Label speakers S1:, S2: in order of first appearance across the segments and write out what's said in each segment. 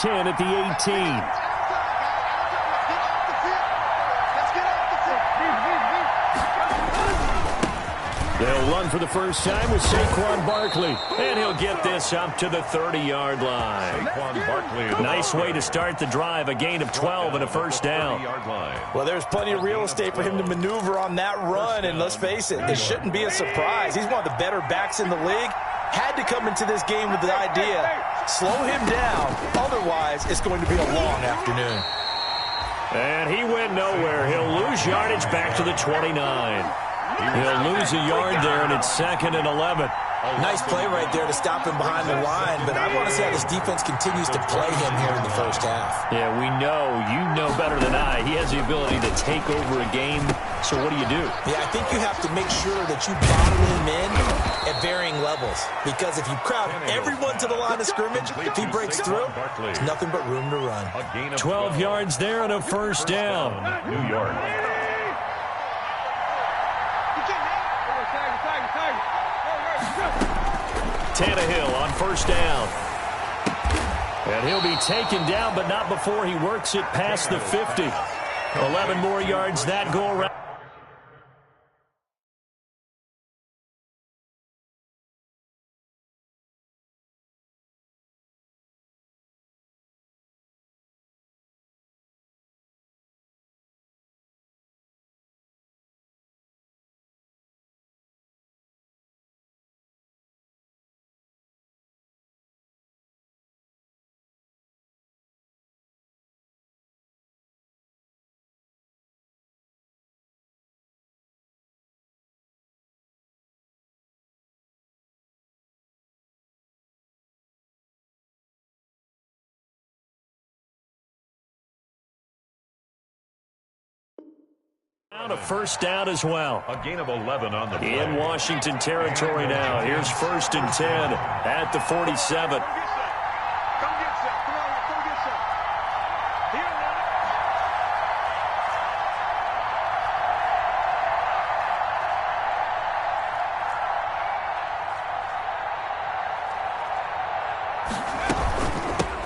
S1: 10 at the 18. They'll run for the first time with Saquon Barkley. And he'll get this up to the 30-yard line. Nice way to start the drive. A gain of 12 and a first down.
S2: Well, there's plenty of real estate for him to maneuver on that run. And let's face it, it shouldn't be a surprise. He's one of the better backs in the league. Had to come into this game with the idea, slow him down. Otherwise, it's going to be a long afternoon.
S1: And he went nowhere. He'll lose yardage back to the 29. He'll lose a yard there, and it's 2nd and 11.
S2: Nice play right there to stop him behind the line, but I want to see how this defense continues to play him here in the first half.
S1: Yeah, we know. You know better than I. He has the ability to take over a game, so what do you do?
S2: Yeah, I think you have to make sure that you bottle him in at varying levels, because if you crowd everyone to the line of scrimmage, if he breaks through, there's nothing but room to run.
S1: 12 yards there and a first down.
S3: New York.
S1: Tannehill on first down. And he'll be taken down, but not before he works it past the 50. 11 more yards that go around. A first down as well.
S3: A gain of 11 on the play.
S1: In Washington territory now. Here's 1st and 10 at the 47.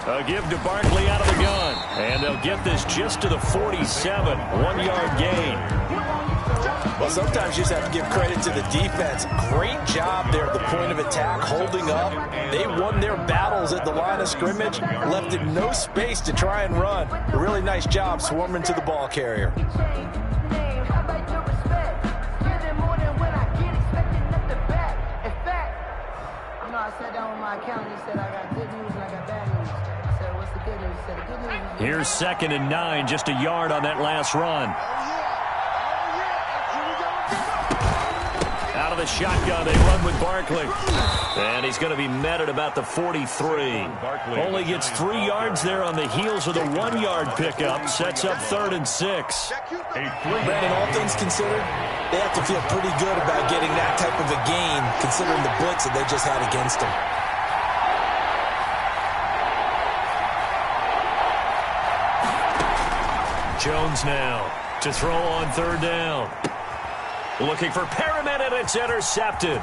S1: A give to Barkley out of the gun. And they'll get this just to the 47. 1-yard gain.
S2: Well, sometimes you just have to give credit to the defense. Great job there at the point of attack, holding up. They won their battles at the line of scrimmage, left it no space to try and run. A really nice job swarming to the ball carrier.
S4: I sat down with my accountant. He said I got good news and I got bad news. I said, what's the good news? He said, the good news is...
S1: Here's 2nd and 9, just a yard on that last run. Out of the shotgun, they run with Barkley. And he's going to be met at about the 43. Only gets 3 yards there on the heels of the 1-yard pickup. Sets up 3rd and 6.
S2: Brandon, all things considered, they have to feel pretty good about getting that type of a gain, considering the blitz that they just had against them.
S1: Jones now to throw on 3rd down. Looking for Perriman, and it's intercepted.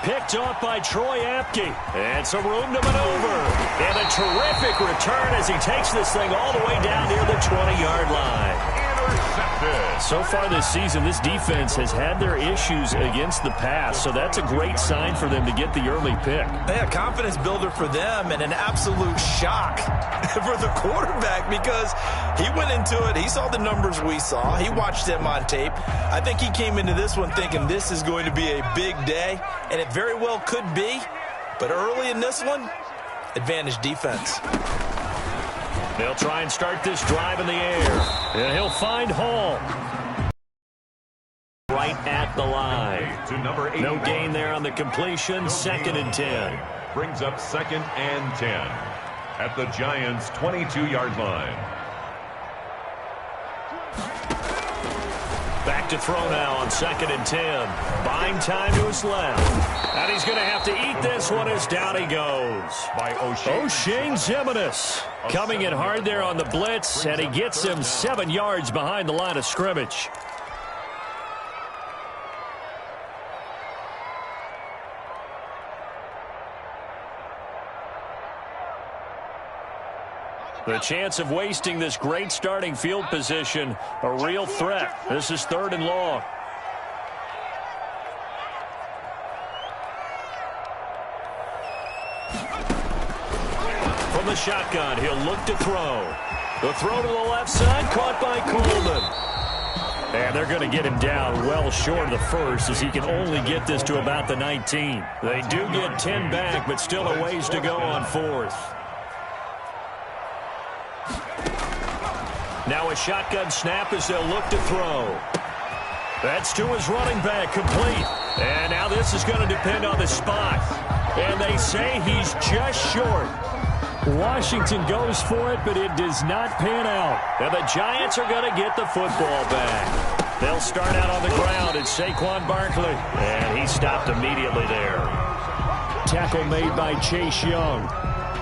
S1: Picked off by Troy Apke. And some room to maneuver. And a terrific return as he takes this thing all the way down near the 20-yard line.
S3: Intercepted.
S1: So far this season, this defense has had their issues against the pass, so that's a great sign for them to get the early pick.
S2: Yeah, confidence builder for them, and an absolute shock for the quarterback, because he went into it, he saw the numbers we saw, he watched them on tape. I think he came into this one thinking this is going to be a big day, and it very well could be, but early in this one, advantage defense.
S1: They'll try and start this drive in the air. And he'll find Hall. Right at the line.
S3: To number 8.
S1: No gain there on the completion. 2nd and 10.
S3: Brings up 2nd and 10 at the Giants' 22-yard line.
S1: Back to throw now on 2nd and 10. Buying time to his left. And he's going to have to eat this one as down he goes.
S3: By
S1: O'Shane Ximines coming in hard there on the blitz, and he gets him 7 yards behind the line of scrimmage. The chance of wasting this great starting field position, a real threat. This is 3rd and long. From the shotgun, he'll look to throw. The throw to the left side, caught by Coleman. And they're going to get him down well short of the first, as he can only get this to about the 19. They do get 10 back, but still a ways to go on 4th. Now a shotgun snap as they'll look to throw. That's to his running back, complete. And now this is going to depend on the spot. And they say he's just short. Washington goes for it, but it does not pan out. And the Giants are going to get the football back. They'll start out on the ground. It's Saquon Barkley. And he stopped immediately there. Tackle made by Chase Young.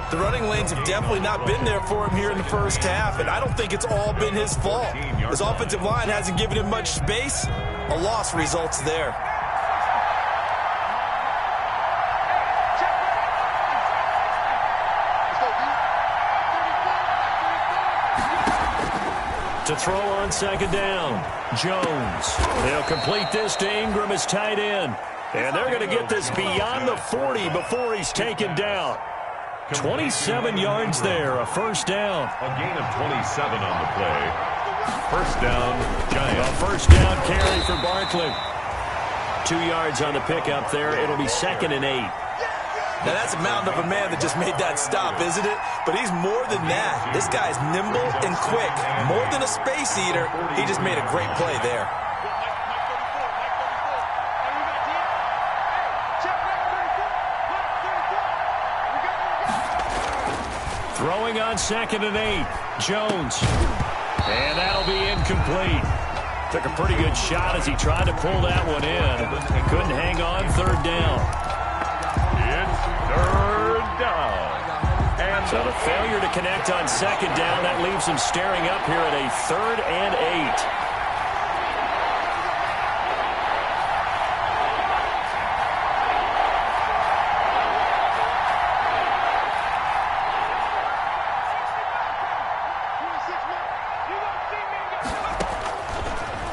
S2: The running lanes have definitely not been there for him here in the first half, and I don't think it's all been his fault. His offensive line hasn't given him much space. A loss results there.
S1: To throw on 2nd down, Jones. They'll complete this to Ingram as tight end. And they're going to get this beyond the 40 before he's taken down. 27 yards there, a first down.
S3: A gain of 27 on the play. First down, Giants.
S1: A first down carry for Barkley. 2 yards on the pickup there. It'll be 2nd and 8.
S2: Now, that's a mountain of a man that just made that stop, isn't it? But he's more than that. This guy's nimble and quick. More than a space eater, he just made a great play there.
S1: Throwing on 2nd and 8. Jones. And that'll be incomplete. Took a pretty good shot as he tried to pull that one in. Couldn't hang on. 3rd down.
S3: It's 3rd down. And
S1: so the failure to connect on 2nd down, that leaves him staring up here at a 3rd and 8.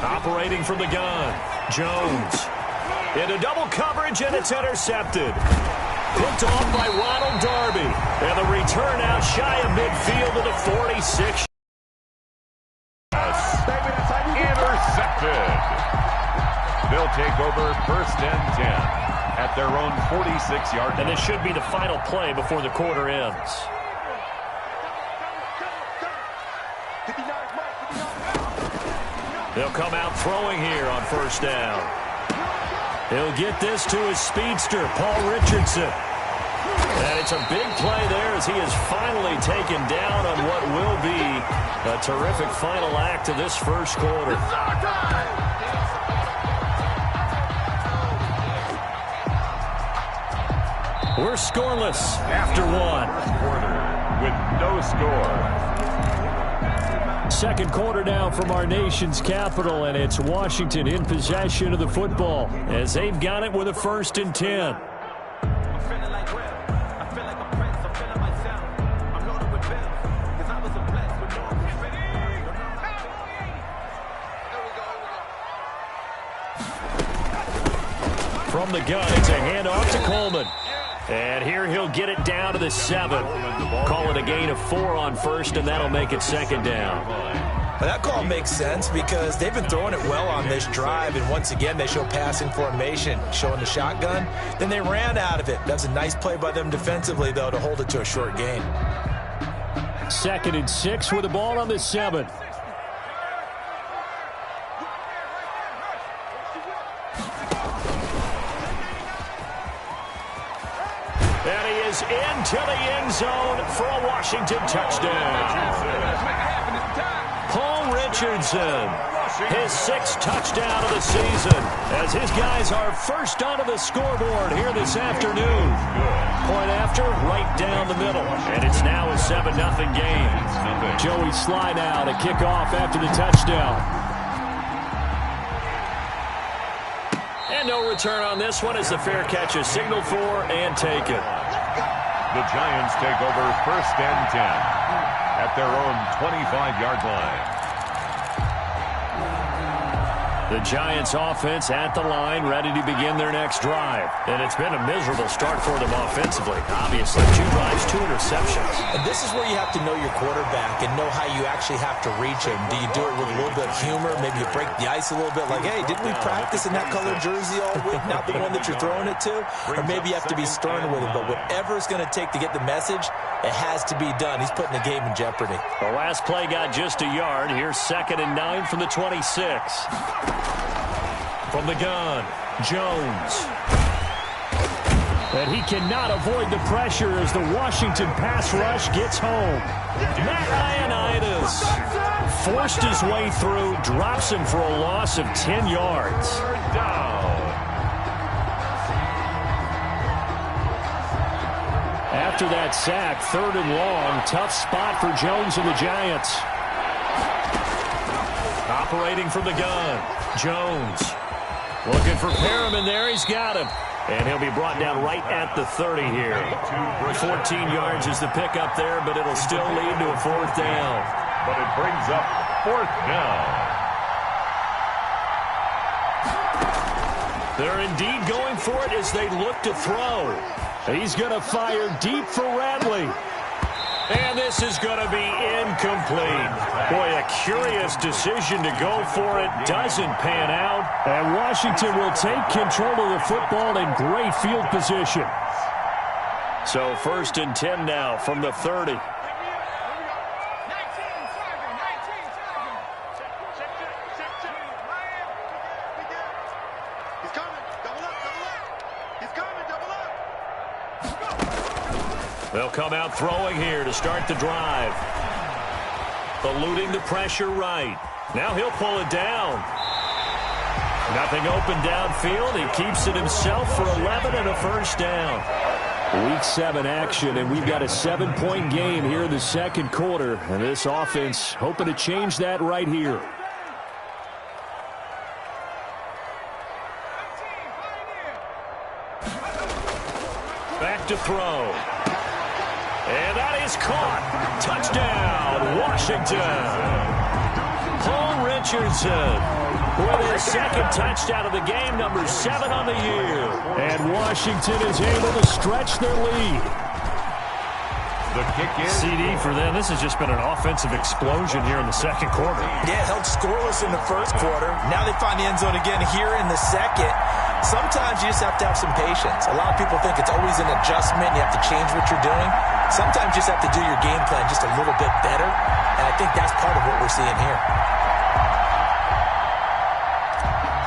S1: Operating from the gun, Jones. Into double coverage, and it's intercepted. Picked off by Ronald Darby. And the return out shy of midfield to the 46.
S3: Intercepted. They'll take over 1st and 10 at their own 46-yard line.
S1: And this should be the final play before the quarter ends. They'll come out throwing here on 1st down. He'll get this to his speedster, Paul Richardson. And it's a big play there as he is finally taken down on what will be a terrific final act of this first quarter. We're scoreless after 1.
S3: Quarter with no score.
S1: Second quarter now from our nation's capital, and it's Washington in possession of the football as they've got it with a 1st and 10. From the gun, it's a handoff to Coleman. And here he'll get it down to the 7. Call it a gain of 4 on 1st, and that'll make it 2nd down.
S2: Well, that call makes sense because they've been throwing it well on this drive, and once again they show passing formation, showing the shotgun. Then they ran out of it. That's a nice play by them defensively, though, to hold it to a short gain.
S1: 2nd and 6 with the ball on the 7. And he is into the end zone for a Washington touchdown. Paul Richardson, his 6th touchdown of the season, as his guys are first onto the scoreboard here this afternoon. Point after, right down the middle. And it's now a 7-0 game. Joey Sly now to kick off after the touchdown. And no return on this one as the fair catch is signaled for and taken.
S3: The Giants take over 1st and 10. at their own 25-yard line.
S1: The Giants offense at the line, ready to begin their next drive. And it's been a miserable start for them offensively. Obviously, 2 drives, 2 interceptions.
S2: And this is where you have to know your quarterback and know how you actually have to reach him. Do you do it with a little bit of humor? Maybe you break the ice a little bit like, hey, didn't we practice in that colored jersey all week? Not the one that you're throwing it to? Or maybe you have to be stern with it. But whatever it's going to take to get the message, it has to be done. He's putting the game in jeopardy.
S1: The last play got just a yard. Here's 2nd and 9 from the 26. From the gun, Jones. And he cannot avoid the pressure as the Washington pass rush gets home. Matt Ioannidis forced his way through, drops him for a loss of 10 yards. After that sack, 3rd and long, tough spot for Jones and the Giants. Operating from the gun, Jones. Looking for Perriman there. He's got him. And he'll be brought down right at the 30 here. 14 yards is the pickup there, but it'll still lead to a 4th down.
S3: But it brings up 4th down.
S1: They're indeed going for it as they look to throw. He's going to fire deep for Radley. And this is going to be incomplete. Boy, a curious decision to go for it. Doesn't pan out. And Washington will take control of the football in great field position. So 1st and 10 now from the 30. They'll come out throwing here to start the drive. Eluding the pressure right. Now he'll pull it down. Nothing open downfield. He keeps it himself for 11 and a 1st down. Week 7 action, and we've got a 7-point game here in the 2nd quarter. And this offense hoping to change that right here. Back to throw. And that is caught. Touchdown, Washington. Paul Richardson with his 2nd touchdown of the game, number 7 on the year. And Washington is able to stretch their lead.
S3: The kick is
S1: CD for them. This has just been an offensive explosion here in the 2nd quarter.
S2: Yeah, held scoreless in the 1st quarter. Now they find the end zone again here in the 2nd. Sometimes you just have to have some patience. A lot of people think it's always an adjustment. You have to change what you're doing. Sometimes you just have to do your game plan just a little bit better, and I think that's part of what we're seeing here.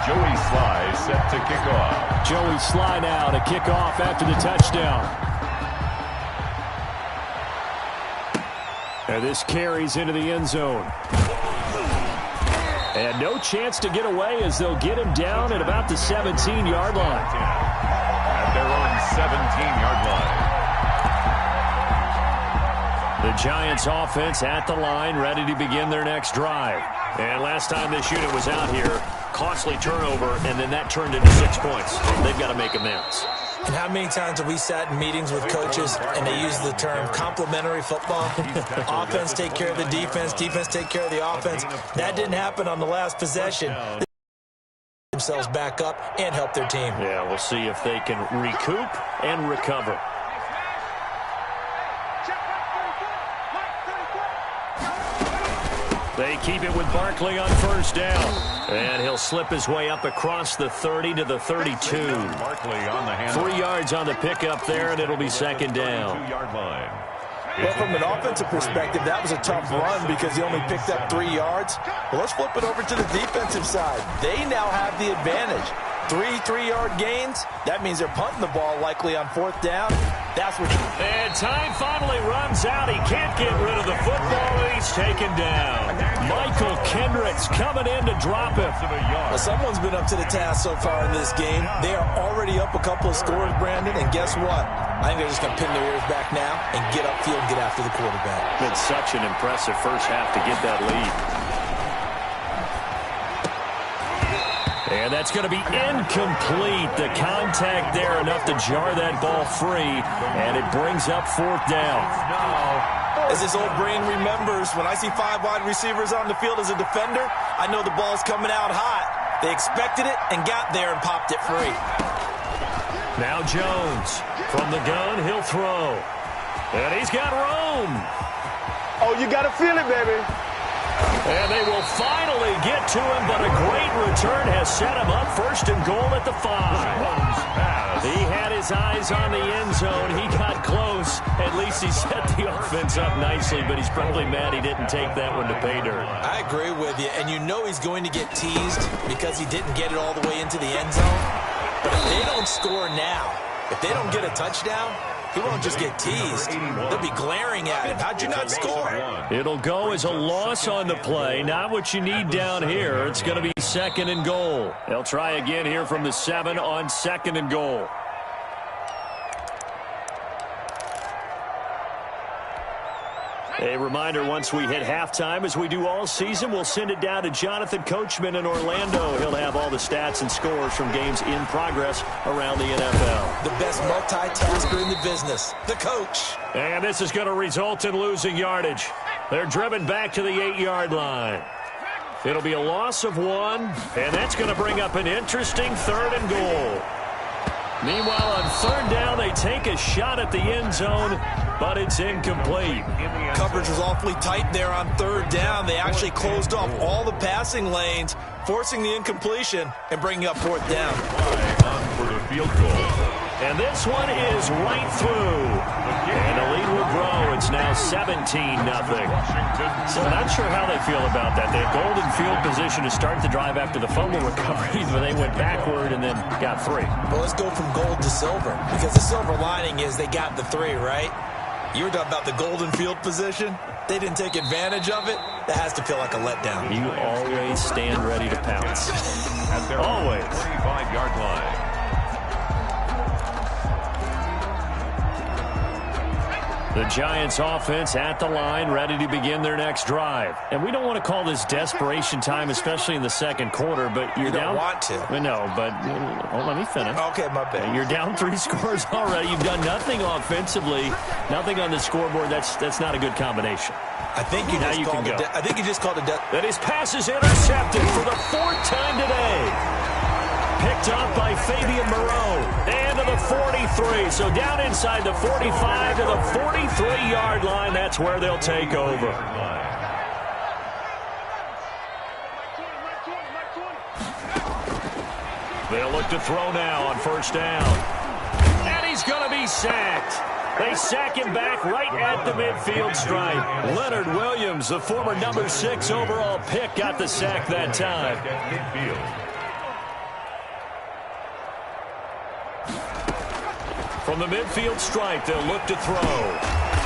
S3: Joey Sly set to kick off.
S1: Joey Sly now to kick off after the touchdown. And this carries into the end zone. And no chance to get away as they'll get him down at about the 17-yard line.
S3: At their own 17-yard line.
S1: The Giants offense at the line, ready to begin their next drive. And last time this unit was out here, costly turnover, and then that turned into 6 points. They've got to make amends.
S2: And how many times have we sat in meetings with coaches and they use the term complementary football? Offense take care of the defense, defense take care of the offense. That didn't happen on the last possession. They themselves back up and help their team.
S1: Yeah, we'll see if they can recoup and recover. They keep it with Barkley on 1st down. And he'll slip his way up across the 30 to the 32.
S3: Barkley on the handle.
S1: 3 yards on the pickup there, and it'll be 2nd down.
S3: 2-yard line.
S2: Well, from an offensive perspective, that was a tough run because he only picked up 3 yards. Well, let's flip it over to the defensive side. They now have the advantage. 3-3-yard gains. That means they're punting the ball likely on 4th down. That's what.
S1: And time finally runs out. He can't get rid of the football, and he's taken down. Michael Kendricks coming in to drop him.
S2: Well, someone's been up to the task so far in this game. They are already up a couple of scores, Brandon, and guess what? I think they're just going to pin their ears back now and get upfield and get after the quarterback.
S1: Been such an impressive first half to get that lead. And that's going to be incomplete. The contact there enough to jar that ball free, and it brings up 4th down.
S2: As his old brain remembers, when I see 5 wide receivers on the field as a defender, I know the ball's coming out hot. They expected it and got there and popped it free.
S1: Now Jones. From the gun, he'll throw. And he's got room.
S5: Oh, you got to feel it, baby.
S1: And they will finally get to him, but a great return has set him up first and goal at the 5. He had his eyes on the end zone. He got close. At least he set the offense up nicely, but he's probably mad he didn't take that one to pay dirt.
S2: I agree with you, and you know he's going to get teased because he didn't get it all the way into the end zone. But if they don't score now, if they don't get a touchdown, he won't just get teased. They'll be glaring at him. How'd you not score?
S1: It'll go as a loss on the play. Not what you need down here. It's going to be 2nd and goal. They'll try again here from the 7 on 2nd and goal. A reminder, once we hit halftime, as we do all season, we'll send it down to Jonathan Coachman in Orlando. He'll have all the stats and scores from games in progress around the NFL.
S2: The best multitasker in the business, the coach.
S1: And this is going to result in losing yardage. They're driven back to the 8-yard line. It'll be a loss of 1, and that's going to bring up an interesting 3rd and goal. Meanwhile, on 3rd down, they take a shot at the end zone, but it's incomplete.
S2: Coverage was awfully tight there on 3rd down. They actually closed off all the passing lanes, forcing the incompletion and bringing up 4th down.
S3: On for the field goal.
S1: And this one is right through. And the lead will grow. It's now 17-0. So not sure how they feel about that. They had golden field position to start the drive after the fumble recovery, but they went backward and then got 3.
S2: Well, let's go from gold to silver, because the silver lining is they got the 3, right? You were talking about the golden field position. They didn't take advantage of it. That has to feel like a letdown.
S1: You always stand ready to pounce.
S3: At their
S1: Always.
S3: 35-yard line.
S1: The Giants offense at the line, ready to begin their next drive. And we don't want to call this desperation time, especially in the 2nd quarter, but you're down.
S2: You don't want to.
S1: No, but let me finish.
S2: Okay, my bad.
S1: You're down 3 scores already. You've done nothing offensively, nothing on the scoreboard. That's not a good combination.
S2: I think you just called it. I think you just called it.
S1: That his pass is intercepted for the 4th time today. Picked off by Fabian Moreau. And to the 43. So down inside the 45 to the 43-yard line. That's where they'll take over. They'll look to throw now on 1st down. And he's going to be sacked. They sack him back right at the midfield stripe. Leonard Williams, the former number 6 overall pick, got the sack that time. From the midfield stripe, they'll look to throw.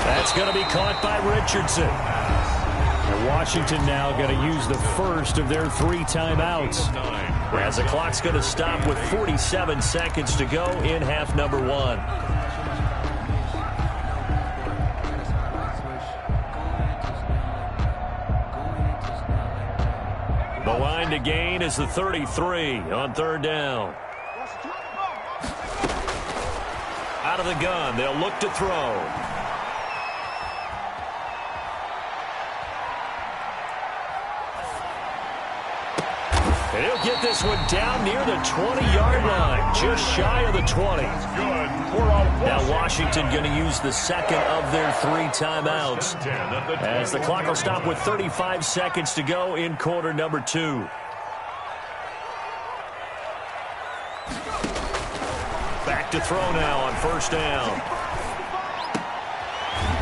S1: That's going to be caught by Richardson. And Washington now going to use the first of their 3 timeouts, as the clock's going to stop with 47 seconds to go in half number 1. The line to gain is the 33 on 3rd down. Out of the gun, they'll look to throw. And he'll get this one down near the 20-yard line, just shy of the 20. Now Washington going to use the 2nd of their 3 timeouts, as the clock will stop with 35 seconds to go in quarter number 2. Back to throw now on 1st down.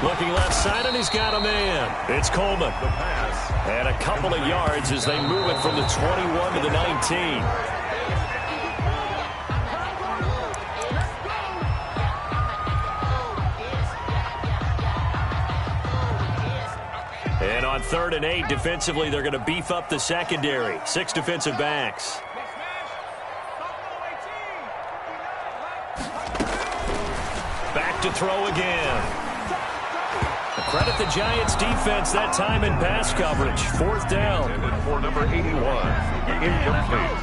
S1: Looking left side, and he's got a man. It's Coleman. And a couple of yards as they move it from the 21 to the 19. And on 3rd and 8, defensively, they're going to beef up the secondary. 6 defensive backs. Back to throw again. Credit the Giants defense that time in pass coverage. 4th down.
S3: For number 81, incomplete.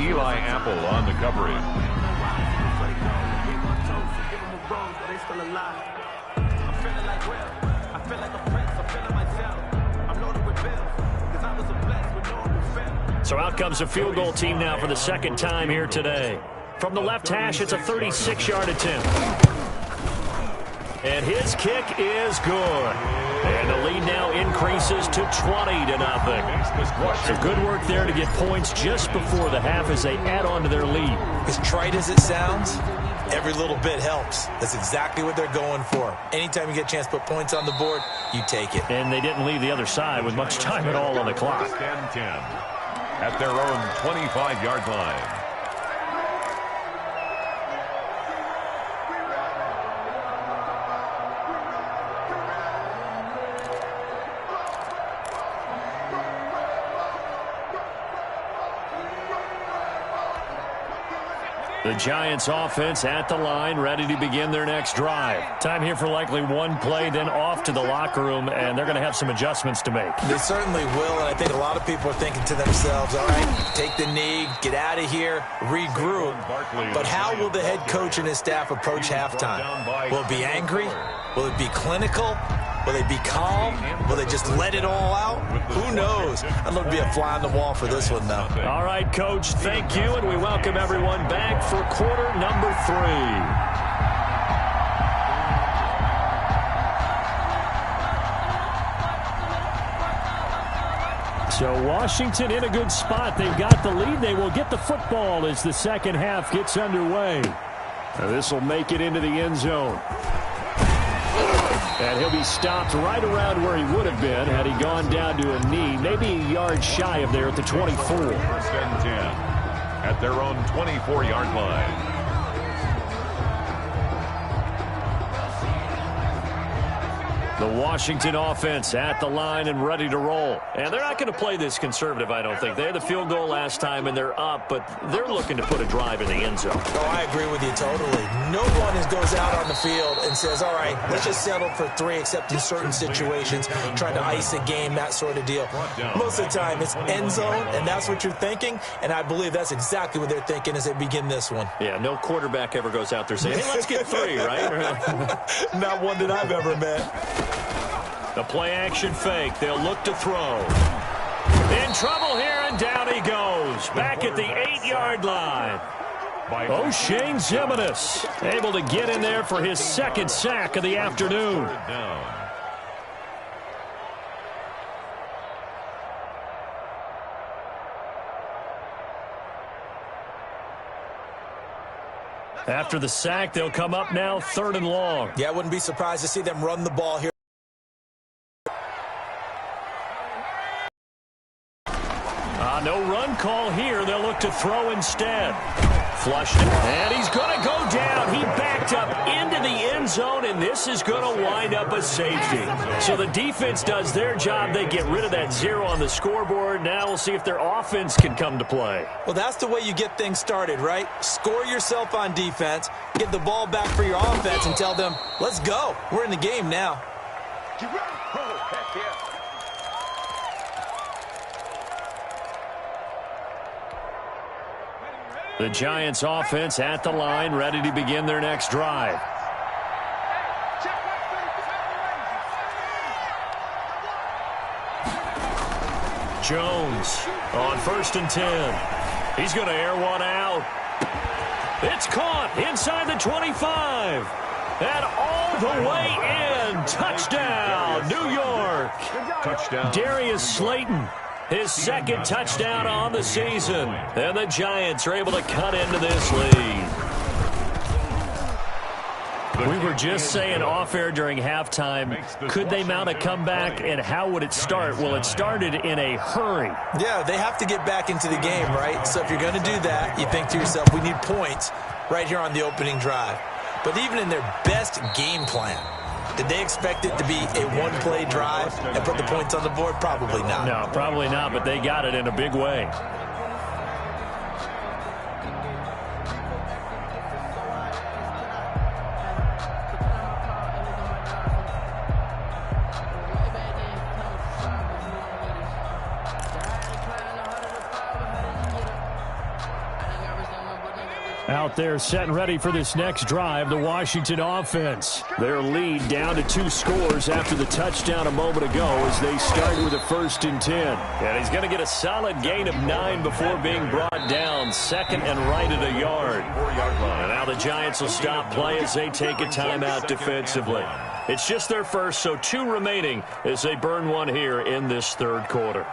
S3: Eli Apple on the coverage.
S1: So out comes a field goal team now for the second time here today. From the left hash, it's a 36-yard attempt. And his kick is good. And the lead now increases to 20-0. So good work there to get points just before the half as they add on to their lead.
S2: As trite as it sounds, every little bit helps. That's exactly what they're going for. Anytime you get a chance to put points on the board, you take it.
S1: And they didn't leave the other side with much time at all on the clock.
S3: 10-10 at their own 25-yard line.
S1: The Giants offense at the line, ready to begin their next drive. Time here for likely one play, then off to the locker room, and they're going to have some adjustments to make.
S2: They certainly will, and I think a lot of people are thinking to themselves, all right, take the knee, get out of here, regroup. But how will the head coach and his staff approach halftime? Will it be angry? Will it be clinical? Will they be calm? Will they just let it all out? Who knows? I'd love to be a fly on the wall for this one, though.
S1: All right, Coach, thank you, and we welcome everyone back for quarter number 3. So Washington in a good spot. They've got the lead. They will get the football as the second half gets underway. This will make it into the end zone. And he'll be stopped right around where he would have been had he gone down to a knee, maybe a yard shy of there at the 24.
S3: First and 10 at their own 24-yard line.
S1: The Washington offense at the line and ready to roll. And they're not going to play this conservative, I don't think. They had the field goal last time, and they're up, but they're looking to put a drive in the end zone.
S2: Oh, I agree with you totally. No one goes out on the field and says, all right, let's just settle for 3, except in certain situations, trying to ice a game, that sort of deal. Most of the time, it's end zone, and that's what you're thinking, and I believe that's exactly what they're thinking as they begin this one.
S1: Yeah, no quarterback ever goes out there saying, hey, let's get 3, right?
S2: Not one that I've ever met.
S1: The play-action fake. They'll look to throw. In trouble here, and down he goes. Back at the 8-yard line. O'Shane Ximines able to get in there for his second sack of the afternoon. After the sack, they'll come up now 3rd and long.
S2: Yeah, I wouldn't be surprised to see them run the ball here.
S1: No run call here. They'll look to throw instead. Flushed it, and he's going to go down. He backed up into the end zone, and this is going to wind up a safety. So the defense does their job. They get rid of that 0 on the scoreboard. Now we'll see if their offense can come to play.
S2: Well, that's the way you get things started, right? Score yourself on defense, get the ball back for your offense, and tell them, let's go. We're in the game now.
S1: The Giants offense at the line, ready to begin their next drive. Jones on 1st and 10. He's going to air one out. It's caught inside the 25. And all the way in. Touchdown, New York.
S3: Touchdown.
S1: Darius Slayton. His second touchdown on the season. And the Giants are able to cut into this lead. We were just saying off-air during halftime, could they mount a comeback, and how would it start? Well, it started in a hurry.
S2: Yeah, they have to get back into the game, right? So if you're going to do that, you think to yourself, we need points right here on the opening drive. But even in their best game plan, did they expect it to be a one-play drive and put the points on the board? Probably not.
S1: No, probably not, but they got it in a big way. Out there set and ready for this next drive, the Washington offense. Their lead down to 2 scores after the touchdown a moment ago as they start with a 1st and 10. And he's going to get a solid gain of 9 before being brought down, second and right at a yard. And now the Giants will stop play as they take a timeout defensively. It's just their first, so 2 remaining as they burn one here in this 3rd quarter.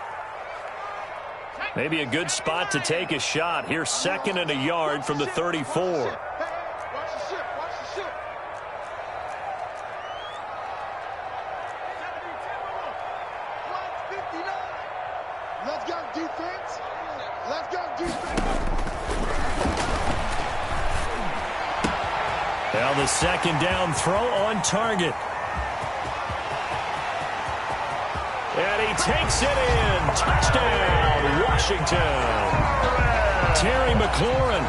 S1: Maybe a good spot to take a shot. Here's 2nd and a yard from the 34.
S5: Let's go defense. Let's go defense.
S1: Now the 2nd down throw on target. And he takes it in. Touchdown, Washington. Terry McLaurin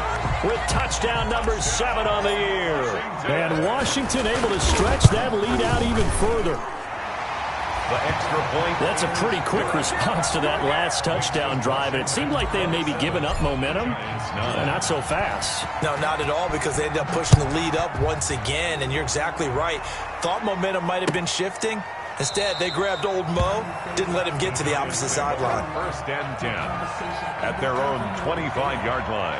S1: with touchdown number 7 on the year. And Washington able to stretch that lead out even further.
S3: The extra point.
S1: That's a pretty quick response to that last touchdown drive. And it seemed like they had maybe given up momentum. Not so fast.
S2: No, not at all, because they ended up pushing the lead up once again. And you're exactly right. Thought momentum might have been shifting. Instead, they grabbed old Mo, didn't let him get to the opposite sideline.
S3: 1st and 10 at their own 25-yard line.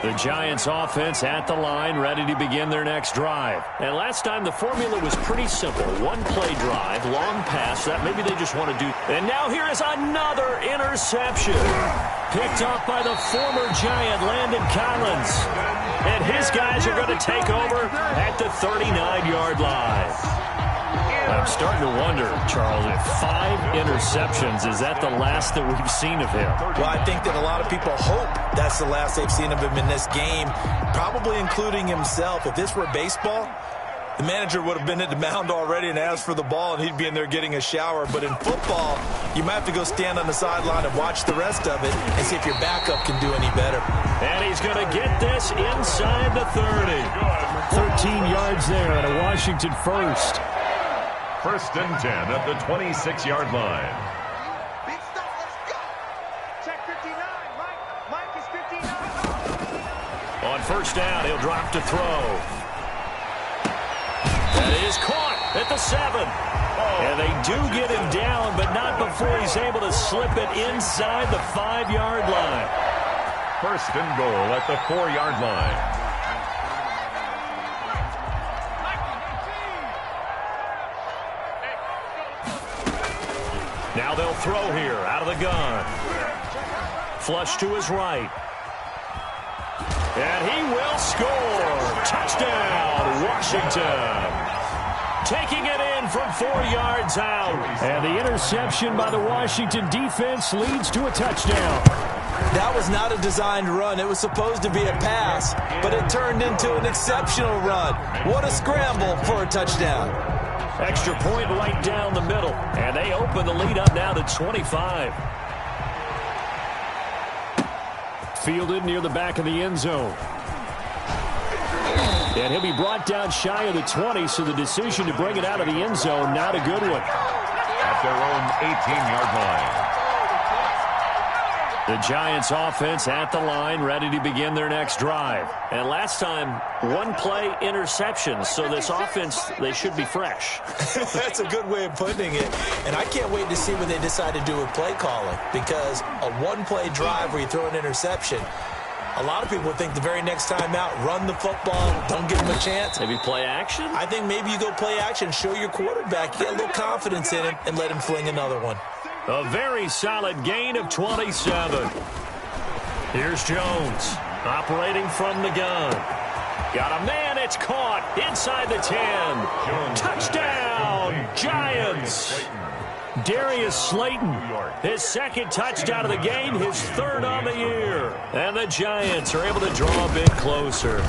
S1: The Giants offense at the line, ready to begin their next drive. And last time the formula was pretty simple. 1-play drive, long pass, that maybe they just want to do. And now here is another interception. Picked up by the former Giant, Landon Collins. And his guys are going to take over at the 39-yard line. I'm starting to wonder, Charles, if 5 interceptions, is that the last that we've seen of him?
S2: Well, I think that a lot of people hope that's the last they've seen of him in this game, probably including himself. If this were baseball, the manager would have been at the mound already and asked for the ball, and he'd be in there getting a shower. But in football, you might have to go stand on the sideline and watch the rest of it and see if your backup can do any better.
S1: And he's going to get this inside the 30. 13 yards there and a Washington first.
S3: 1st and 10 at the 26-yard line.
S5: Big stuff. Let's go. Check 59. Mike is 59.
S1: On 1st down, he'll drop to throw. That is caught at the 7. And they do get him down, but not before he's able to slip it inside the 5-yard line.
S3: 1st and goal at the 4-yard line.
S1: Now they'll throw here out of the gun. Flush to his right. And he will score. Touchdown, Washington. Taking it in from 4 yards out. And the interception by the Washington defense leads to a touchdown.
S2: That was not a designed run. It was supposed to be a pass, but it turned into an exceptional run. What a scramble for a touchdown.
S1: Extra point right down the middle. And they open the lead up now to 25. Fielded near the back of the end zone. And he'll be brought down shy of the 20, so the decision to bring it out of the end zone, not a good one.
S3: At their own 18-yard line.
S1: The Giants offense at the line, ready to begin their next drive. And last time, 1-play interceptions, so this offense, they should be fresh.
S2: That's a good way of putting it. And I can't wait to see what they decide to do with play calling, because a 1-play drive where you throw an interception, a lot of people would think the very next time out, run the football, don't give them a chance.
S1: Maybe play action?
S2: I think maybe you go play action, show your quarterback, get a little confidence in him, and let him fling another one.
S1: A very solid gain of 27. Here's Jones, operating from the gun. Got a man, it's caught inside the 10. Touchdown, Giants. Darius Slayton, his second touchdown of the game, his third on the year. And the Giants are able to draw a bit closer.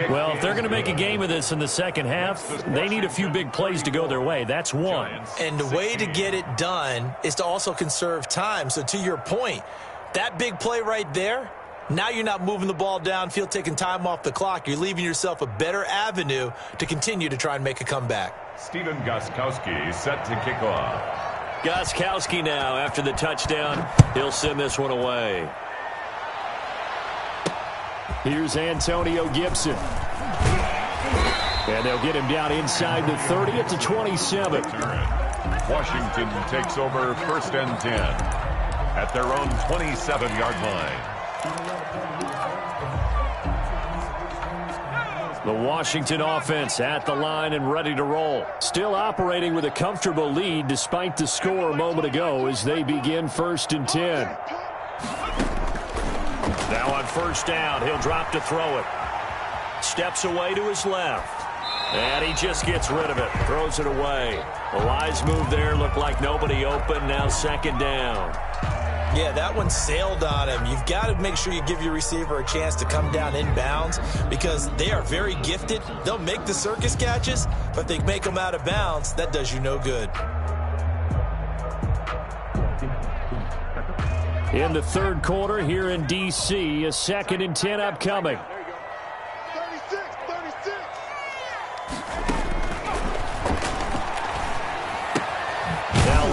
S1: Well, if they're going to make a game of this in the second half, they need a few big plays to go their way. That's one.
S2: And the way to get it done is to also conserve time. So to your point, that big play right there, Now you're not moving the ball downfield, taking time off the clock. You're leaving yourself a better avenue to continue to try and make a comeback.
S3: Steven Gostkowski set to kick off.
S1: Gostkowski now, after the touchdown, he'll send this one away. Here's Antonio Gibson. And they'll get him down inside the 30 at the 27.
S3: Washington takes over 1st and 10 at their own 27-yard line.
S1: The Washington offense at the line and ready to roll. Still operating with a comfortable lead despite the score a moment ago as they begin 1st and 10. Now on 1st down, he'll drop to throw it. Steps away to his left. And he just gets rid of it. Throws it away. The wise move there. Looked like nobody open. Now 2nd down.
S2: Yeah, that one sailed on him. You've got to make sure you give your receiver a chance to come down inbounds because they are very gifted. They'll make the circus catches, but if they make them out of bounds, that does you no good.
S1: In the 3rd quarter here in D.C., a 2nd and 10 upcoming.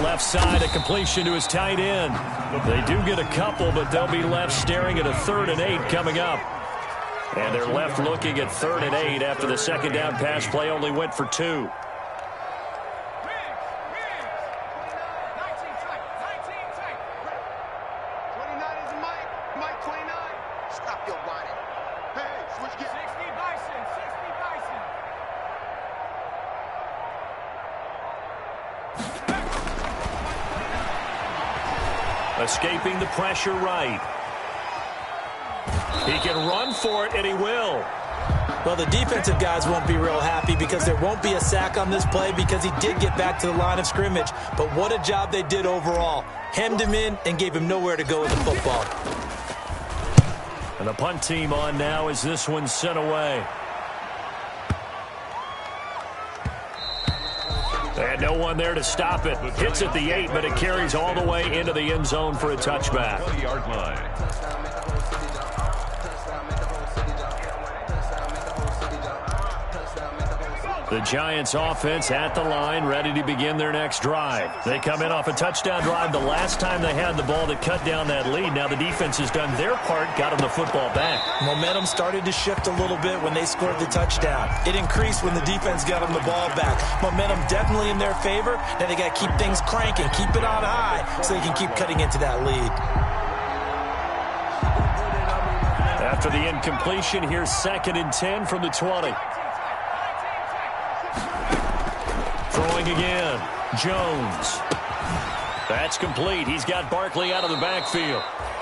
S1: Left side, a completion to his tight end. They do get a couple, but they'll be left staring at a 3rd and 8 coming up. And they're left looking at 3rd and 8 after the 2nd down pass play only went for 2. Escaping the pressure right. He can run for it, and he will.
S2: Well, the defensive guys won't be real happy because there won't be a sack on this play because he did get back to the line of scrimmage. But what a job they did overall. Hemmed him in and gave him nowhere to go with the football.
S1: And the punt team on now as this one's sent away. And no one there to stop it. Hits at the 8, but it carries all the way into the end zone for a touchback.
S3: 20-yard line.
S1: The Giants offense at the line, ready to begin their next drive. They come in off a touchdown drive the last time they had the ball to cut down that lead. Now the defense has done their part, got them the football back. Momentum started to shift a little bit when they scored the touchdown. It increased when the defense got them the ball back. Momentum definitely in their favor. Now they got to keep things cranking, keep it on high so they can keep cutting into that lead. After the incompletion, here's 2nd and 10 from the 20. Throwing again, Jones. That's complete. He's got Barkley out of the backfield.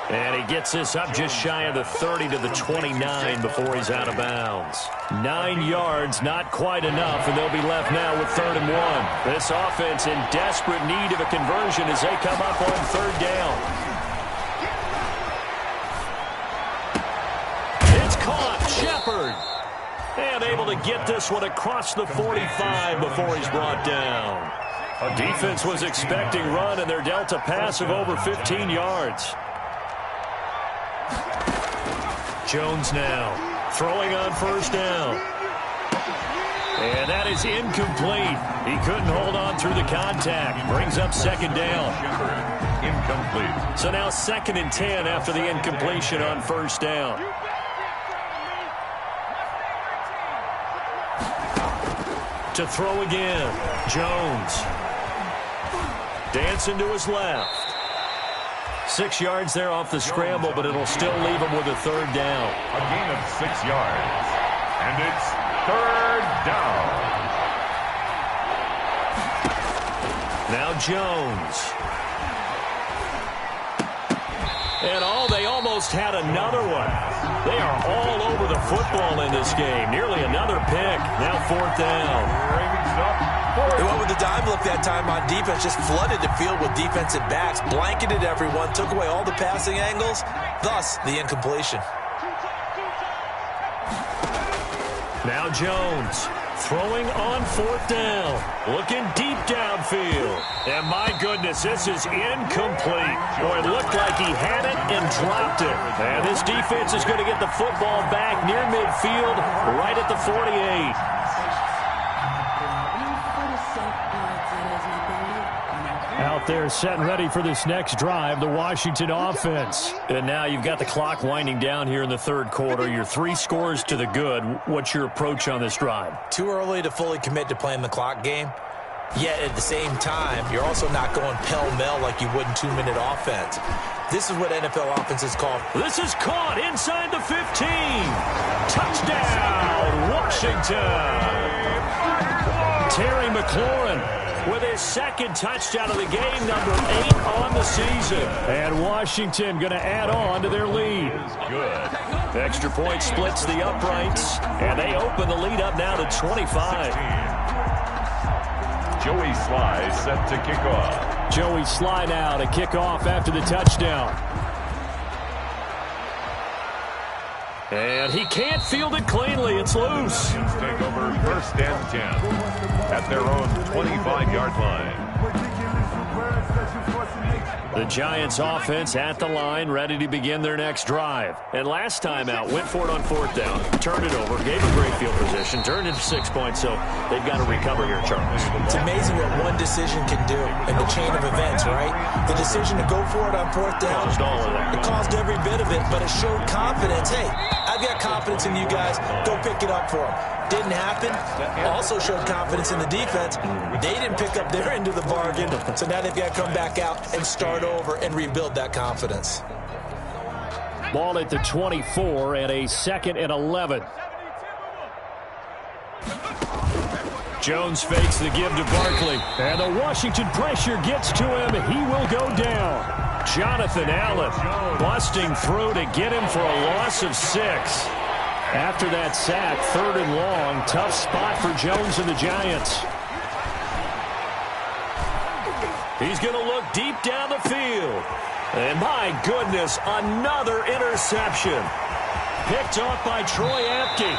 S1: And he gets this up just shy of the 30 to the 29 before he's out of bounds. 9 yards, not quite enough, and they'll be left now with 3rd and 1. This offense in desperate need of a conversion as they come up on 3rd down. It's caught, Shepard. And able to get this one across the 45 before he's brought down. Our defense was expecting run, and they're dealt a pass of over 15 yards. Jones now throwing on 1st down. And that is incomplete. He couldn't hold on through the contact. Brings up 2nd down.
S3: Incomplete.
S1: So now 2nd and 10 after the incompletion on 1st down. To throw again, Jones. Dancing to his left. 6 yards there off the scramble, but it'll still leave him with a 3rd down.
S3: A gain of 6 yards. And it's 3rd down.
S1: Now Jones. And they almost had another one. They are all over the football in this game. Nearly another pick. Now 4th down.
S2: They went with the dime look that time on defense, just flooded the field with defensive backs, blanketed everyone, took away all the passing angles, thus the incompletion.
S1: Now Jones Throwing on 4th down. Looking deep downfield. And my goodness, this is incomplete. Boy, it looked like he had it and dropped it. And this defense is going to get the football back near midfield, right at the 48. Out there set and ready for this next drive, the Washington offense. And now you've got the clock winding down here in the third quarter. You're 3 scores to the good. What's your approach on this drive?
S2: Too early to fully commit to playing the clock game. Yet at the same time, you're also not going pell-mell like you would in 2-minute offense. This is what NFL offenses call.
S1: This is caught inside the 15. Touchdown, Washington. Terry McLaurin with his second touchdown of the game, number 8 on the season. And Washington going to add on to their lead.
S3: Good.
S1: The extra point splits the uprights, and they open the lead up now to 25.
S3: Joey Sly set to kick off.
S1: Joey Sly now to kick off after the touchdown. And he can't field it cleanly. It's loose.
S3: Take over 1st and 10 at their own 25-yard line.
S1: The Giants offense at the line, ready to begin their next drive. And last time out, went for it on 4th down, turned it over, gave a great field position, turned it to 6 points, so they've got to recover here, Charles.
S2: It's amazing what one decision can do in the chain of events, right? The decision to go for it on 4th down,
S1: Caused all of that.
S2: It caused every bit of it, but it showed confidence. Hey, I've got confidence in you guys. Go pick it up for them. Didn't happen. Also showed confidence in the defense. They didn't pick up their end of the bargain, so now they've got to come back out and start over and rebuild that confidence.
S1: Ball at the 24 and a 2nd and 11. Jones fakes the give to Barkley. And the Washington pressure gets to him. He will go down. Jonathan Allen busting through to get him for a loss of 6. After that sack, 3rd and long. Tough spot for Jones and the Giants. He's going to look deep down the field. And my goodness, another interception. Picked off by Troy Apke.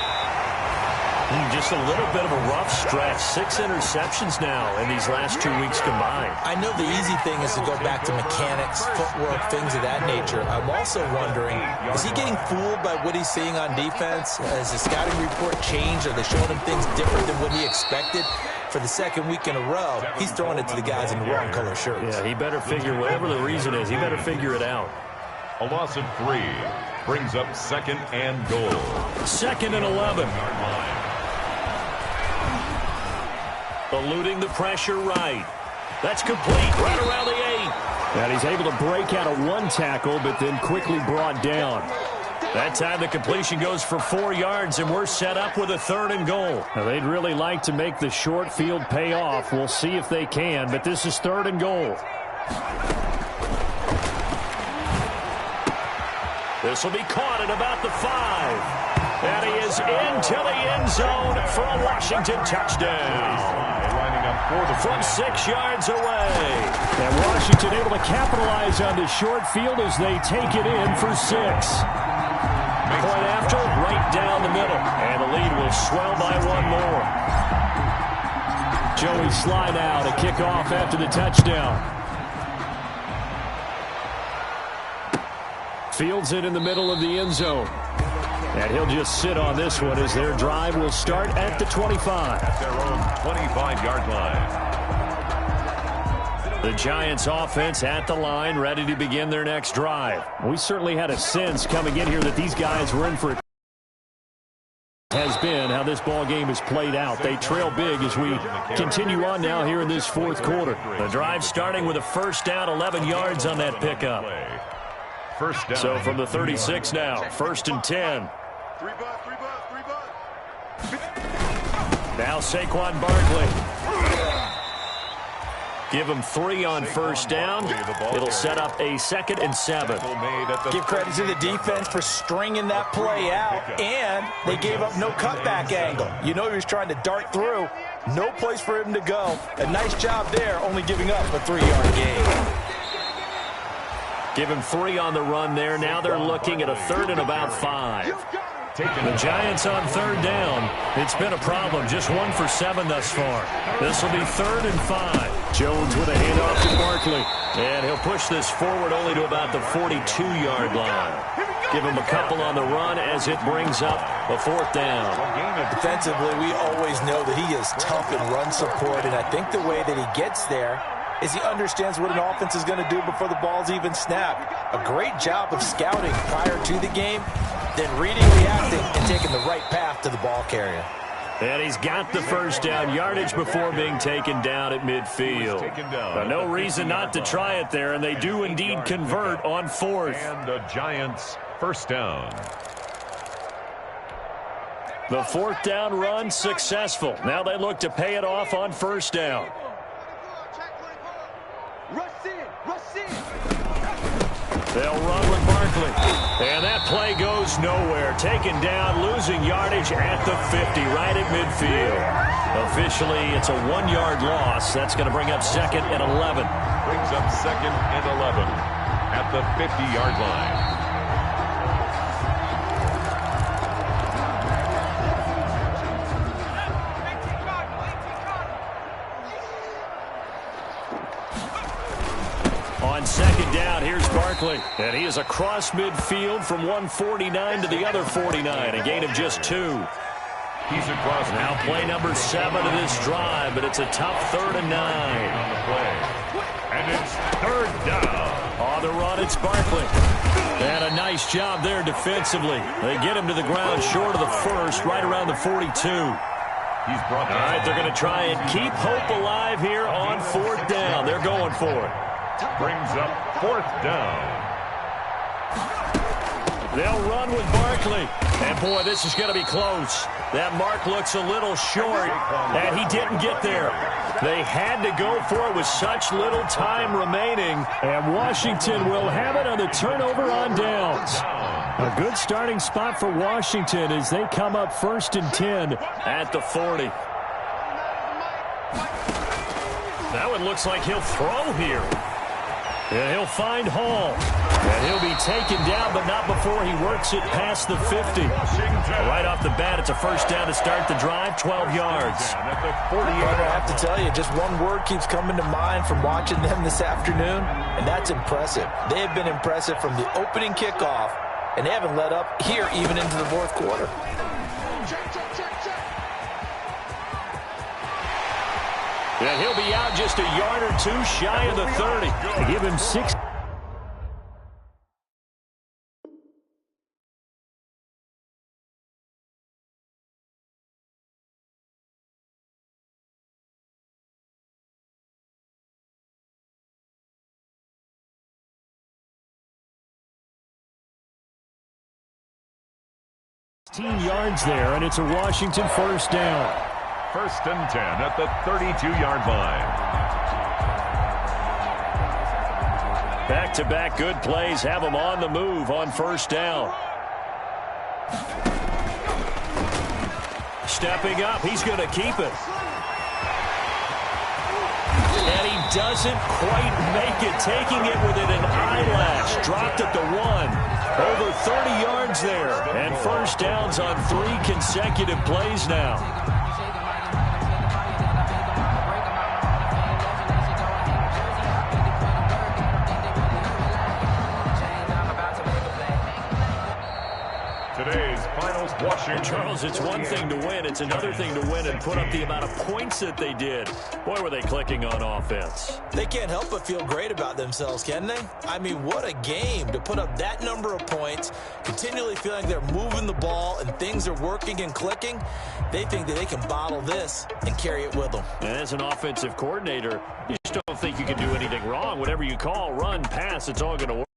S1: Just a little bit of a rough stretch. 6 interceptions now in these last 2 weeks combined.
S2: I know the easy thing is to go back to mechanics, footwork, things of that nature. I'm also wondering, is he getting fooled by what he's seeing on defense? Has the scouting report changed? Are they showing him things different than what he expected? For the 2nd week in a row, he's throwing it to the guys in the wrong color shirts.
S1: Yeah, he better figure, whatever the reason is, he better figure it out.
S3: A loss of 3 brings up 2nd and goal.
S1: 2nd and 11. Eluding the pressure right. That's complete right around the 8. And he's able to break out of 1 tackle, but then quickly brought down. That time the completion goes for 4 yards, and we're set up with a 3rd and goal. Now, they'd really like to make the short field pay off. We'll see if they can, but this is 3rd and goal. This will be caught at about the 5. And he is into the end zone for a Washington touchdown. From 6 yards away. And Washington able to capitalize on the short field as they take it in for 6. Point after, right down the middle. And the lead will swell by 1 more. Joey Sly now to kick off after the touchdown. Fields it in the middle of the end zone. And he'll just sit on this one as their drive will start at the 25.
S3: At their own 25-yard line.
S1: The Giants offense at the line, ready to begin their next drive. We certainly had a sense coming in here that these guys were in for it. Has been how this ball game has played out. They trail big as we continue on now here in this 4th quarter. The drive starting with a 1st down, 11 yards on that pickup.
S3: First down.
S1: So from the 36 now, 1st and 10. Now Saquon Barkley. Give him 3 on 1st down. It'll set up a 2nd and 7.
S2: Give credit to the defense for stringing that play out, and they gave up no cutback angle. You know he was trying to dart through. No place for him to go. A nice job there, only giving up a 3-yard gain.
S1: Give him 3 on the run there. Now they're looking at a 3rd and about 5. The Giants on third down. It's been a problem. Just 1 for 7 thus far. This will be 3rd and 5. Jones with a handoff to Barkley. And he'll push this forward only to about the 42-yard line. Give him a couple on the run as it brings up a 4th down.
S2: Defensively, we always know that he is tough in run support, and I think the way that he gets there is he understands what an offense is going to do before the ball's even snapped. A great job of scouting prior to the game, then reading, reacting, and taking the right path to the ball carrier.
S1: And he's got the first down yardage before being taken down at midfield. No reason not to try it there, and they do indeed convert on 4th.
S3: And the Giants first down.
S1: The 4th down run successful. Now they look to pay it off on 1st down. They'll run with Barkley. And that play goes nowhere. Taken down, losing yardage at the 50, right at midfield. Officially, it's a 1-yard loss. That's going to bring up 2nd and 11.
S3: Brings up 2nd and 11 at the 50-yard line.
S1: On 2nd down, here's Barkley. And he is across midfield from 149 to the other 49, a gain of just 2.
S3: He's across.
S1: Now play number 7 of this drive, but it's a tough 3rd and 9.
S3: On the play. And it's 3rd down.
S1: On the run, it's Barkley. And a nice job there defensively. They get him to the ground short of the 1st, right around the 42.
S3: He's brought down.
S1: All right, they're going to try and keep hope alive here on 4th down. They're going for it.
S3: Brings up 4th down.
S1: They'll run with Barkley. And, boy, this is going to be close. That mark looks a little short, and he didn't get there. They had to go for it with such little time remaining, and Washington will have it on the turnover on downs. A good starting spot for Washington as they come up 1st and 10 at the 40. That one looks like he'll throw here. And he'll find Hall. And he'll be taken down, but not before he works it past the 50. Right off the bat, it's a 1st down to start the drive, 12 yards.
S2: At the 48, I have to tell you, just one word keeps coming to mind from watching them this afternoon, and that's impressive. They have been impressive from the opening kickoff, and they haven't let up here even into the 4th quarter.
S1: And he'll be out just a yard or 2 shy of the 30. To give him 6. Yards there, and it's a Washington 1st down.
S3: 1st and 10 at the 32-yard line.
S1: Back-to-back good plays have them on the move on 1st down. Stepping up, he's going to keep it. And he doesn't quite make it, taking it within an eyelash. Dropped at the 1. Over 30 yards there. And 1st downs on 3 consecutive plays now.
S3: Today's finals, Washington.
S1: Charles, it's one thing to win. It's another thing to win and put up the amount of points that they did. Boy, were they clicking on offense.
S2: They can't help but feel great about themselves, can they? I mean, what a game to put up that number of points, continually feeling they're moving the ball and things are working and clicking. They think that they can bottle this and carry it with them.
S1: And as an offensive coordinator, you just don't think you can do anything wrong. Whatever you call, run, pass, it's all going to work.